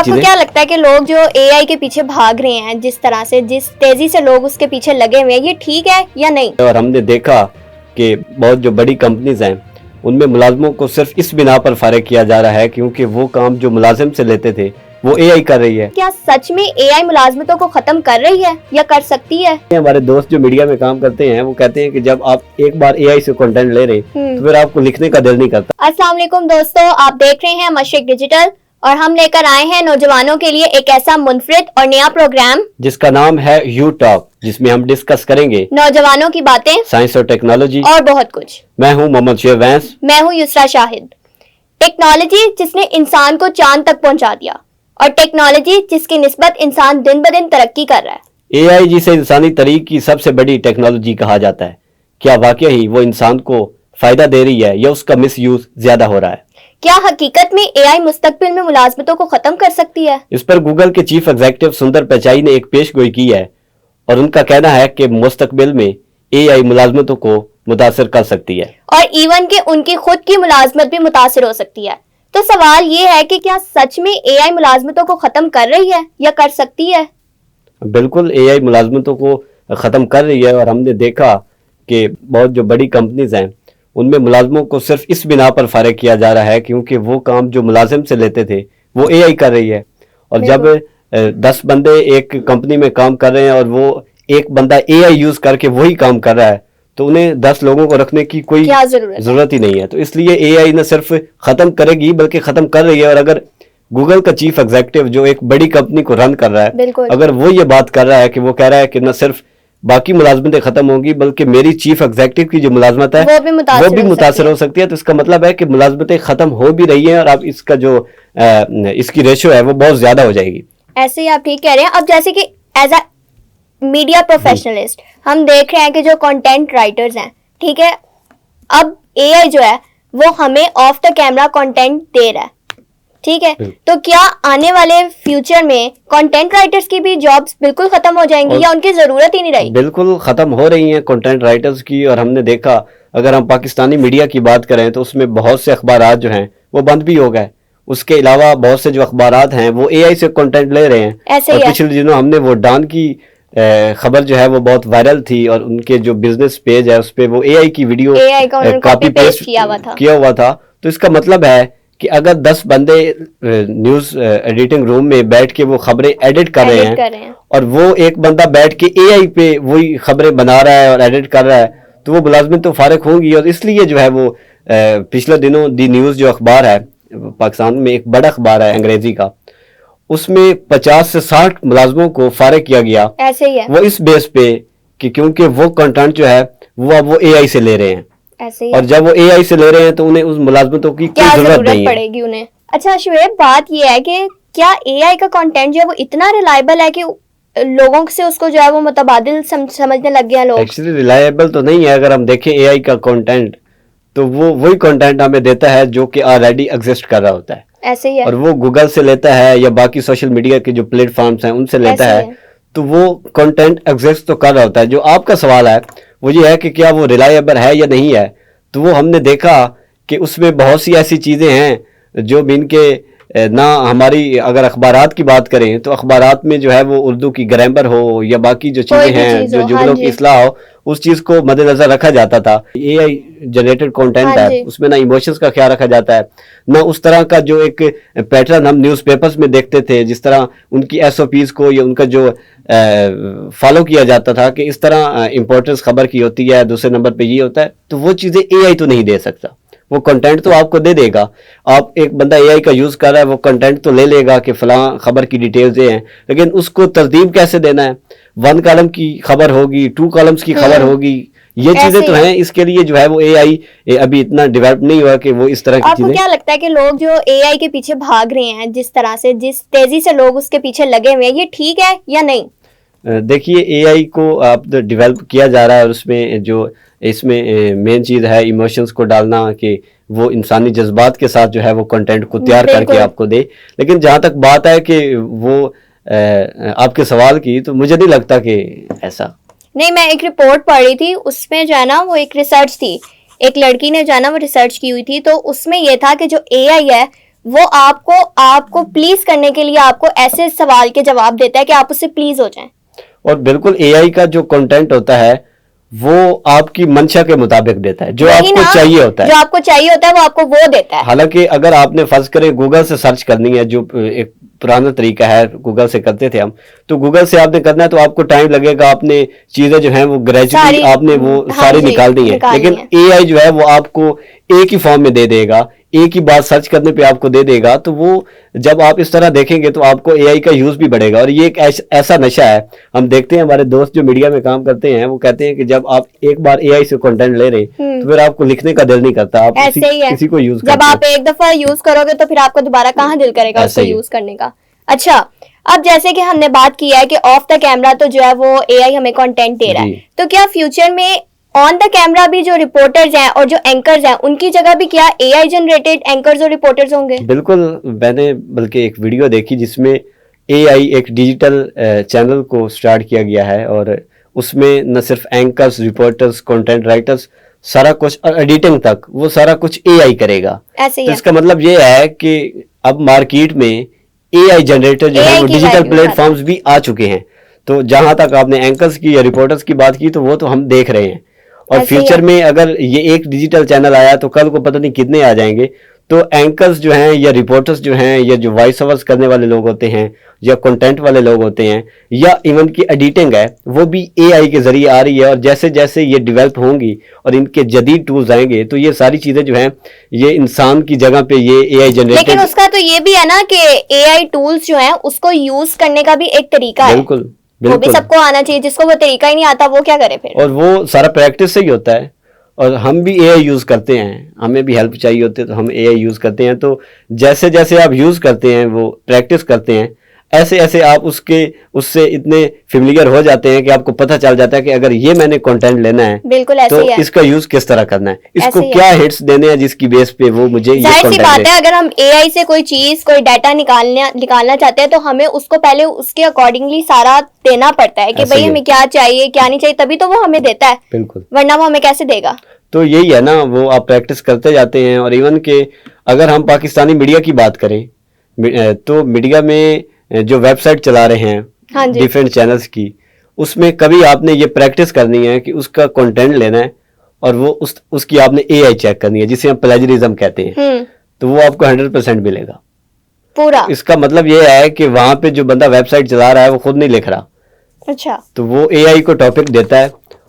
آپ کو چیزیں. کیا لگتا ہے کہ لوگ جو اے آئی کے پیچھے بھاگ رہے ہیں جس طرح سے، جس تیزی سے لوگ اس کے پیچھے لگے ہوئے ہیں، یہ ٹھیک ہے یا نہیں؟ اور ہم نے دیکھا کہ بہت جو بڑی کمپنیز ہیں ان میں ملازموں کو صرف اس بنا پر فارغ کیا جا رہا ہے کیونکہ وہ کام جو ملازم سے لیتے تھے وہ اے آئی کر رہی ہے. کیا سچ میں اے آئی ملازمتوں کو ختم کر رہی ہے یا کر سکتی ہے؟ ہمارے دوست جو میڈیا میں کام کرتے ہیں وہ کہتے ہیں کہ جب آپ ایک بار اے آئی سے کنٹینٹ لے رہے ہیں تو پھر آپ کو لکھنے کا دل نہیں کرتا. السلام علیکم دوستو، آپ دیکھ رہے ہیں مشرق ڈیجیٹل اور ہم لے کر آئے ہیں نوجوانوں کے لیے ایک ایسا منفرد اور نیا پروگرام جس کا نام ہے یو ٹاک، جس میں ہم ڈسکس کریں گے نوجوانوں کی باتیں، سائنس اور ٹیکنالوجی اور بہت کچھ. میں ہوں محمد شعیب وینس. میں ہوں یسرا شاہد. ٹیکنالوجی جس نے انسان کو چاند تک پہنچا دیا، اور ٹیکنالوجی جس کی نسبت انسان دن بدن ترقی کر رہا ہے. اے آئی جسے انسانی تاریخ کی سب سے بڑی ٹیکنالوجی کہا جاتا ہے، کیا واقعی وہ انسان کو فائدہ دے رہی ہے یا اس کا مس یوز زیادہ ہو رہا ہے؟ کیا حقیقت میں اے آئی مستقبل میں ملازمتوں کو ختم کر سکتی ہے؟ اس پر گوگل کے چیف ایگزیکٹو سندر پچائی نے ایک پیش گوئی کی ہے اور ان کا کہنا ہے کہ مستقبل میں اے آئی ملازمتوں کو متاثر کر سکتی ہے، اور ایون کہ ان کی خود کی ملازمت بھی متاثر ہو سکتی ہے. تو سوال یہ ہے کہ کیا سچ میں اے آئی ملازمتوں کو ختم کر رہی ہے یا کر سکتی ہے؟ بالکل اے آئی ملازمتوں کو ختم کر رہی ہے، اور ہم نے دیکھا کہ بہت جو بڑی کمپنیز ہیں ان میں ملازموں کو صرف اس بنا پر فارغ کیا جا رہا ہے کیونکہ وہ کام جو ملازم سے لیتے تھے وہ اے آئی کر رہی ہے. اور جب 10 بندے ایک کمپنی میں کام کر رہے ہیں اور وہ ایک بندہ اے آئی یوز کر کے وہی کام کر رہا ہے تو انہیں 10 لوگوں کو رکھنے کی کوئی ضرورت ہی نہیں ہے. تو اس لیے اے آئی نہ صرف ختم کرے گی بلکہ ختم کر رہی ہے. اور اگر گوگل کا چیف ایگزیکٹو جو ایک بڑی کمپنی کو رن کر رہا ہے، اگر وہ یہ بات کر رہا ہے کہ وہ کہہ رہا ہے کہ نہ صرف باقی ملازمتیں ختم ہوں گی بلکہ میری چیف ایگزیکٹو کی جو ملازمت ہے وہ بھی متاثر ہو سکتی ہے، تو اس کا مطلب ہے کہ ملازمتیں ختم ہو بھی رہی ہیں اور اب اس کا جو اس کی ریشو ہے وہ بہت زیادہ ہو جائے گی. ایسے ہی آپ ٹھیک کہہ رہے ہیں. اب جیسے کہ ایز اے میڈیا پروفیشنلسٹ ہم دیکھ رہے ہیں کہ جو کنٹینٹ رائٹرز ہیں، ٹھیک ہے، اب اے آئی جو ہے وہ ہمیں آف دا کیمرہ کنٹینٹ دے رہا ہے، ٹھیک ہے. تو کیا آنے والے فیوچر میں کنٹینٹ رائٹرز کی بھی جابز بالکل ختم ہو جائیں گی یا ان کی ضرورت ہی نہیں رہی؟ بالکل ختم ہو رہی ہیں کنٹینٹ رائٹرز کی. اور ہم نے دیکھا اگر ہم پاکستانی میڈیا کی بات کریں تو اس میں بہت سے اخبارات جو ہیں وہ بند بھی ہو گئے. اس کے علاوہ بہت سے جو اخبارات ہیں وہ اے آئی سے کنٹینٹ لے رہے ہیں. اور پچھلے دنوں ہم نے وہ ڈان کی خبر جو ہے وہ بہت وائرل تھی اور ان کے جو بزنس پیج ہے اس پہ وہ اے آئی کی ویڈیو کاپی پیسٹ کیا ہوا تھا. تو اس کا مطلب ہے کہ اگر 10 بندے نیوز ایڈیٹنگ روم میں بیٹھ کے وہ خبریں ایڈٹ کر رہے ہیں اور وہ ایک بندہ بیٹھ کے اے آئی پہ وہی خبریں بنا رہا ہے اور ایڈٹ کر رہا ہے تو وہ ملازمت تو فارغ ہوں گی. اور اس لیے جو ہے وہ پچھلے دنوں دی نیوز جو اخبار ہے پاکستان میں ایک بڑا اخبار ہے انگریزی کا، اس میں 50 سے 60 ملازموں کو فارغ کیا گیا. ایسے ہی ہے وہ اس بیس پہ کہ کیونکہ وہ کنٹینٹ جو ہے وہ اب وہ اے آئی سے لے رہے ہیں. اور جب وہ اے آئی سے لے رہے ہیں تو انہیں اس ملازمتوں کی کوئی ضرورت نہیں پڑے گی انہیں. اچھا شعیب، بات یہ ہے کہ کیا اے آئی کا کنٹینٹ جو ہے وہ اتنا ریلائبل ہے کہ لوگوں سے اس کو جو ہے وہ متبادل سمجھنے لگ گیا لوگ؟ ایکچولی ریلائبل تو نہیں ہے. اگر ہم دیکھیں اے آئی کا کنٹینٹ تو وہ وہی کنٹینٹ ہمیں دیتا ہے جو کہ آلریڈی ایگزسٹ کر رہا ہوتا ہے. ایسے ہی ہے. اور وہ گوگل سے لیتا ہے یا باقی سوشل میڈیا کے جو پلیٹ فارمز ہیں ان سے لیتا ہے تو وہ کنٹینٹ ایگزسٹ تو کر رہا ہوتا ہے. جو آپ کا سوال ہے وہ یہ ہے کہ کیا وہ ریلائبل ہے یا نہیں ہے، تو وہ ہم نے دیکھا کہ اس میں بہت سی ایسی چیزیں ہیں جو بھی ان کے نہ ہماری اگر اخبارات کی بات کریں تو اخبارات میں جو ہے وہ اردو کی گرامر ہو یا باقی جو چیزیں ہیں جو جملوں کی اصلاح ہو اس چیز کو مد نظر رکھا جاتا تھا. اے آئی جنریٹڈ کنٹینٹ ہے اس میں نہ ایموشنز کا خیال رکھا جاتا ہے نہ اس طرح کا جو ایک پیٹرن ہم نیوز پیپرز میں دیکھتے تھے جس طرح ان کی ایس او پیز کو یا ان کا جو فالو کیا جاتا تھا کہ اس طرح امپورٹنس خبر کی ہوتی ہے، دوسرے نمبر پہ یہ ہوتا ہے. تو وہ چیزیں اے آئی تو نہیں دے سکتا. وہ کنٹینٹ تو آپ کو دے دے گا. آپ ایک بندہ اے آئی کا یوز کر رہا ہے وہ کنٹینٹ تو لے لے گا کہ فلاں خبر کی ڈیٹیلز یہ ہیں، لیکن اس کو ترتیب کیسے دینا ہے، 1 کالم کی خبر ہوگی 2 کالمز کی خبر ہوگی، یہ چیزیں تو ہیں. اس کے لیے جو ہے وہ اے آئی ابھی اتنا ڈیولپ نہیں ہوا کہ وہ اس طرح کی چیزیں. آپ کو کیا لگتا ہے کہ لوگ جو اے آئی کے پیچھے بھاگ رہے ہیں جس طرح سے، جس تیزی سے لوگ اس کے پیچھے لگے ہوئے ہیں، یہ ٹھیک ہے یا نہیں؟ دیکھیے اے آئی کو آپ ڈیولپ کیا جا رہا ہے اور اس میں مین چیز ہے ایموشنز کو ڈالنا کہ وہ انسانی جذبات کے ساتھ جو ہے وہ کنٹینٹ کو تیار کر کے آپ کو دے. لیکن جہاں تک بات ہے کہ وہ آپ کے سوال کی تو مجھے نہیں لگتا کہ ایسا نہیں. میں ایک رپورٹ پڑھ رہی تھی، اس میں جو ہے نا وہ ایک ریسرچ تھی، ایک لڑکی نے جو ہے نا وہ ریسرچ کی ہوئی تھی، تو اس میں یہ تھا کہ جو اے آئی ہے وہ آپ کو پلیز کرنے کے لیے آپ کو ایسے سوال کے جواب دیتا ہے کہ آپ اس سے پلیز ہو جائیں. اور بالکل اے آئی کا جو کنٹینٹ ہوتا ہے وہ آپ کی منشا کے مطابق دیتا ہے, جو آپ کو چاہیے ہوتا ہے, جو آپ کو چاہیے ہوتا ہے وہ آپ کو وہ دیتا ہے. حالانکہ اگر آپ نے فرض کرے گوگل سے سرچ کرنی ہے, جو ایک پرانا طریقہ ہے گوگل سے کرتے تھے ہم, تو گوگل سے آپ نے کرنا ہے تو آپ کو ٹائم لگے گا, آپ نے چیزیں جو ہیں وہ گریجولی آپ نے وہ ساری نکالنی ہے. لیکن اے آئی جو ہے وہ آپ کو ایک ہی فارم میں دے دے گا, ایک ہی بات سرچ کرنے پہ آپ کو دے دے گا. تو وہ جب آپ اس طرح دیکھیں گے تو آپ کو اے آئی کا یوز بھی بڑھے گا. اور یہ ایک ایسا نشہ ہے, ہم دیکھتے ہیں ہمارے دوست جو میڈیا میں کام کرتے ہیں وہ کہتے ہیں کہ جب آپ ایک بار اے آئی سے کنٹینٹ لے رہے ہیں تو پھر آپ کو لکھنے کا دل نہیں کرتا, آپ کسی کو یوز کرتے ہیں. جب آپ ایک دفعہ یوز کرو گے تو پھر آپ کو دوبارہ کہاں دل کرے گا اس کو یوز کرنے کا. اچھا, اب جیسے کہ ہم نے بات کی ہے کہ آف دا کیمرہ تو جو ہے وہ اے آئی ہمیں کنٹینٹ دے رہا ہے, تو کیا فیوچر میں آن دا کیمرہ بھی جو رپورٹرز ہیں اور جو اینکرز ہیں ان کی جگہ بھی کیا اے آئی جنریٹڈ اینکرز اور رپورٹرز ہوں گے؟ بالکل, میں نے بلکہ ایک ویڈیو دیکھی جس میں اے آئی ایک ڈیجیٹل چینل کو سٹارٹ کیا گیا ہے, اور اس میں نہ صرف اینکرز, رپورٹرز, کنٹینٹ رائٹرز, سارا کچھ ایڈیٹنگ تک وہ سارا کچھ اے آئی کرے گا. تو اس کا مطلب یہ ہے کہ اب مارکیٹ میں اے آئی جنریٹر جو ہے وہ ڈیجیٹل پلیٹ فارمز بھی آ چکے ہیں. تو جہاں تک آپ نے اینکرز کی یا رپورٹرز کی بات کی تو وہ تو ہم دیکھ رہے ہیں, اور فیوچر میں اگر یہ ایک ڈیجیٹل چینل آیا تو کل کو پتہ نہیں کتنے آ جائیں گے. تو اینکرز جو ہیں یا رپورٹرز جو ہیں یا جو وائس اوورز کرنے والے لوگ ہوتے ہیں یا کنٹینٹ والے لوگ ہوتے ہیں یا ایون کی ایڈیٹنگ ہے وہ بھی اے آئی کے ذریعے آ رہی ہے. اور جیسے جیسے یہ ڈیولپ ہوں گی اور ان کے جدید ٹولز آئیں گے تو یہ ساری چیزیں جو ہیں یہ انسان کی جگہ پہ یہ اے آئی جنریٹڈ. لیکن اس کا تو یہ بھی ہے نا کہ اے آئی ٹولز جو ہیں اس کو یوز کرنے کا بھی ایک طریقہ ہے. بالکل, وہ بھی سب کو آنا چاہیے. جس کو وہ طریقہ ہی نہیں آتا وہ کیا کرے پھر؟ اور وہ سارا پریکٹس سے ہی ہوتا ہے. اور ہم بھی اے آئی یوز کرتے ہیں, ہمیں بھی ہیلپ چاہیے ہوتی ہے تو ہم اے آئی یوز کرتے ہیں. تو جیسے جیسے آپ یوز کرتے ہیں وہ پریکٹس کرتے ہیں, ایسے ایسے آپ اس سے اتنے فیملیئر ہو جاتے ہیں کہ آپ کو پتہ چل جاتا ہے کہ اگر یہ میں نے کنٹینٹ لینا ہے بالکل ایسے تو ہی ہے, اس کا یوز کس طرح کرنا ہے, اس کو کیا ہٹس دینے ہیں جس کی بیس پہ وہ مجھے یہ ظاہر سی کنٹینٹ بات ہے. اگر ہم اے آئی سے کوئی چیز کوئی ڈیٹا نکالنا چاہتے ہیں تو ہمیں اس کو پہلے اس کے اکارڈنگلی سارا دینا پڑتا ہے کہ بھائی ہمیں کیا چاہیے کیا نہیں چاہیے, تبھی تو وہ ہمیں دیتا ہے. بالکل, ورنہ وہ ہمیں کیسے دے گا؟ تو یہی ہے نا, وہ آپ پریکٹس کرتے جاتے ہیں. اور ایون کہ اگر ہم پاکستانی میڈیا کی بات کریں تو میڈیا میں جو ویب سائٹ چلا رہے ہیں ڈیفرنٹ چینلز کی, اس میں کبھی آپ نے یہ پریکٹس کرنی ہے کہ اس کا کنٹینٹ لینا ہے اور وہ اس کی آپ نے اے آئی چیک کرنی ہے جسے ہم پلیجرزم کہتے ہیں, تو وہ آپ کو 100% ملے گا پورا. اس کا مطلب یہ ہے کہ وہاں پہ جو بندہ ویب سائٹ چلا رہا ہے وہ خود نہیں لکھ رہا. اچھا, تو وہ اے آئی کو ٹاپک دیتا ہے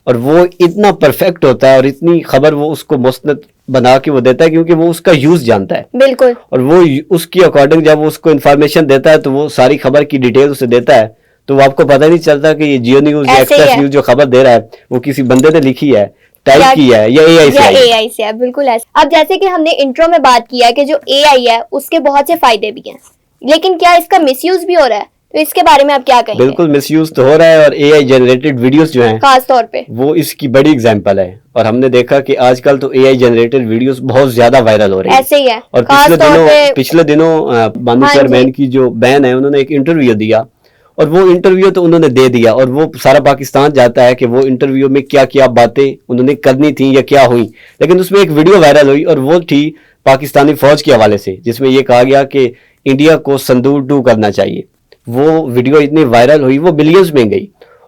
اور وہ اتنا پرفیکٹ ہوتا ہے اور اتنی خبر وہ اس کو مستند بنا کے وہ دیتا ہے کیونکہ وہ اس کا یوز جانتا ہے. بالکل, اور وہ اس کی اکارڈنگ جب وہ اس کو انفارمیشن دیتا ہے تو وہ ساری خبر کی ڈیٹیل اسے دیتا ہے, تو وہ آپ کو پتہ نہیں چلتا کہ یہ جیو نیوز یا ایکسپریس نیوز جو خبر دے رہا ہے وہ کسی بندے نے لکھی ہے, ٹائپ کی ہے یا اے آئی سے ہے. بالکل ایسا. اب جیسے کہ ہم نے انٹرو میں بات کیا کہ جو اے آئی ہے اس کے بہت سے فائدے بھی ہیں, لیکن کیا اس کا مس یوز بھی ہو رہا ہے؟ تو اس کے بارے میں آپ کیا کہیں گے؟ بالکل مس یوز تو ہو رہا ہے, اور اے آئی جنریٹڈ ویڈیوز جو ہیں خاص طور پہ وہ اس کی بڑی اگزامپل ہے. اور ہم نے دیکھا کہ آج کل تو اے آئی جنریٹڈ ویڈیوز بہت زیادہ وائرل ہو رہی ہیں. ایسے ہی ہے. اور پچھلے دنوں بانو چیئرمین کی جو بہن ہے انہوں نے ایک انٹرویو دیا, اور وہ انٹرویو تو انہوں نے دے دیا اور وہ سارا پاکستان جاتا ہے کہ وہ انٹرویو میں کیا کیا باتیں انہوں نے کرنی تھیں یا کیا ہوئی. لیکن اس میں ایک ویڈیو وائرل ہوئی اور وہ تھی پاکستانی فوج کے حوالے سے, جس میں یہ کہا گیا کہ انڈیا کو صندوق 2 کرنا چاہیے. وہ ویڈیو اتنی وائرل ہوئی, وہ بلینز میں گئی,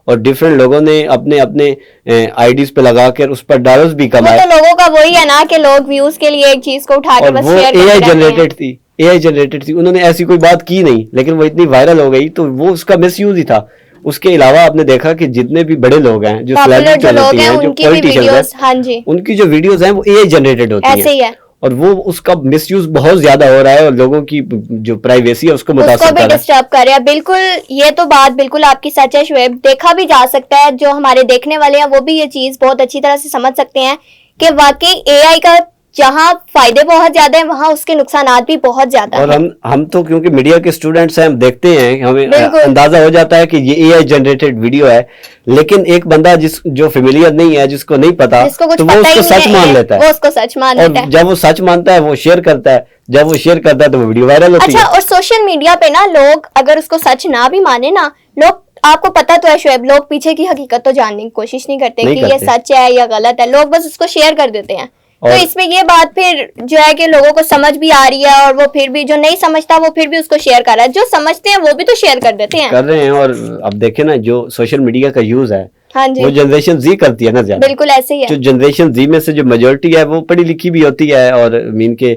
اور ڈیفرنٹ لوگوں نے اپنے آئی ڈیز پہ لگا کر اس پر ڈالرز بھی کمائے. تو لوگوں کا وہی ہے نا کہ لوگ ویوز کے لیے ایک چیز کو اٹھا کے بس شیئر کرتے ہیں. اے آئی جنریٹڈ تھی, انہوں نے ایسی کوئی بات کی نہیں, لیکن وہ اتنی وائرل ہو گئی تو وہ اس کا مس یوز ہی تھا. اس کے علاوہ آپ نے دیکھا کہ جتنے بھی بڑے لوگ ہیں جو سیلیبریٹی ہوتی ہیں جو پولیٹیشنز ہیں ان کی جو ویڈیوز ہیں وہ اے آئی جنریٹڈ ہوتی ہیں, اور وہ اس کا مس یوز بہت زیادہ ہو رہا ہے اور لوگوں کی جو پرائیویسی ہے اس کو متاثر کر رہا ہے. بالکل, یہ تو بات بالکل آپ کی سچ ہے شعیب. دیکھا بھی جا سکتا ہے, جو ہمارے دیکھنے والے ہیں وہ بھی یہ چیز بہت اچھی طرح سے سمجھ سکتے ہیں کہ واقعی اے آئی کا جہاں فائدے بہت زیادہ ہیں وہاں اس کے نقصانات بھی بہت زیادہ ہیں. اور ہم تو کیونکہ میڈیا کے اسٹوڈنٹس ہیں, ہم دیکھتے ہیں, ہمیں اندازہ ہو جاتا ہے کہ یہ اے آئی جنریٹڈ ویڈیو ہے, لیکن ایک بندہ جو فیملیئر نہیں ہے, جس کو نہیں پتا, تو وہ اس کو سچ مان لیتا ہے. وہ اس کو سچ مان لیتا ہے, اور جب وہ سچ مانتا ہے وہ شیئر کرتا ہے, جب وہ شیئر کرتا ہے تو وہ ویڈیو وائرل ہوتی ہے. اچھا, اور سوشل میڈیا پہ نا لوگ اگر اس کو سچ نہ بھی مانے نا, لوگ آپ کو پتا تو ہے شعیب, لوگ پیچھے کی حقیقت تو جاننے کی کوشش نہیں کرتے کہ یہ سچ ہے یا غلط ہے, لوگ بس اس کو شیئر کر دیتے ہیں. تو اس میں یہ بات پھر جو ہے کہ لوگوں کو سمجھ بھی آ رہی ہے اور وہ پھر بھی جو نہیں سمجھتا وہ پھر بھی اس کو شیئر کر رہا ہے, جو سمجھتے ہیں وہ بھی تو شیئر کر دیتے ہیں. کر رہے ہیں. اور اب دیکھیں نا جو سوشل میڈیا کا یوز ہے ہاں جی, وہ جنریشن زی کرتی ہے نا زیادہ. بالکل ایسے ہی ہے. جو جنریشن زی میں سے جو میجورٹی ہے وہ پڑھی لکھی بھی ہوتی ہے, اور مین کے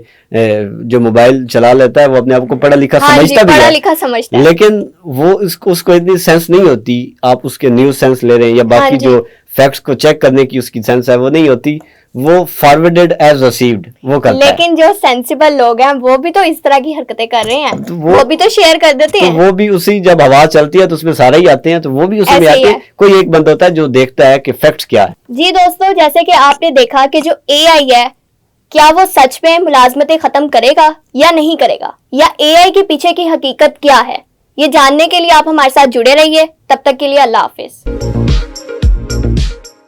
جو موبائل چلا لیتا ہے وہ اپنے آپ کو پڑھا لکھا ہاں جی, سمجھتا بھی پڑھا ہے, لکھا سمجھتا ہے, لیکن وہ اس کو اتنی سینس نہیں ہوتی. آپ اس کے نیوز سینس لے رہے ہیں یا ہاں باقی جی. جو فیکٹس کو چیک کرنے کی اس کی سینس ہے وہ نہیں ہوتی, وہ فارورڈڈ ایز ریسیوڈ وہ کرتا ہے. لیکن جو سینسیبل لوگ ہیں وہ بھی تو اس طرح کی حرکتیں کر رہے ہیں, وہ بھی تو شیئر کر دیتے تو ہیں. وہ بھی اسی جب ہوا چلتی ہے تو اس میں سارے ہی آتے ہیں, تو وہ بھی اسی میں ایسے ہی آتے ہے. ہیں. کوئی ایک بندہ ہوتا ہے جو دیکھتا ہے کہ فیکٹس کیا ہے. جی دوستو, جیسے کہ آپ نے دیکھا کہ جو اے آئی ہے کیا وہ سچ میں ملازمتیں ختم کرے گا یا نہیں کرے گا, یا اے آئی کے پیچھے کی حقیقت کیا ہے, یہ جاننے کے لیے آپ ہمارے ساتھ جڑے رہیے. تب تک کے لیے اللہ حافظ.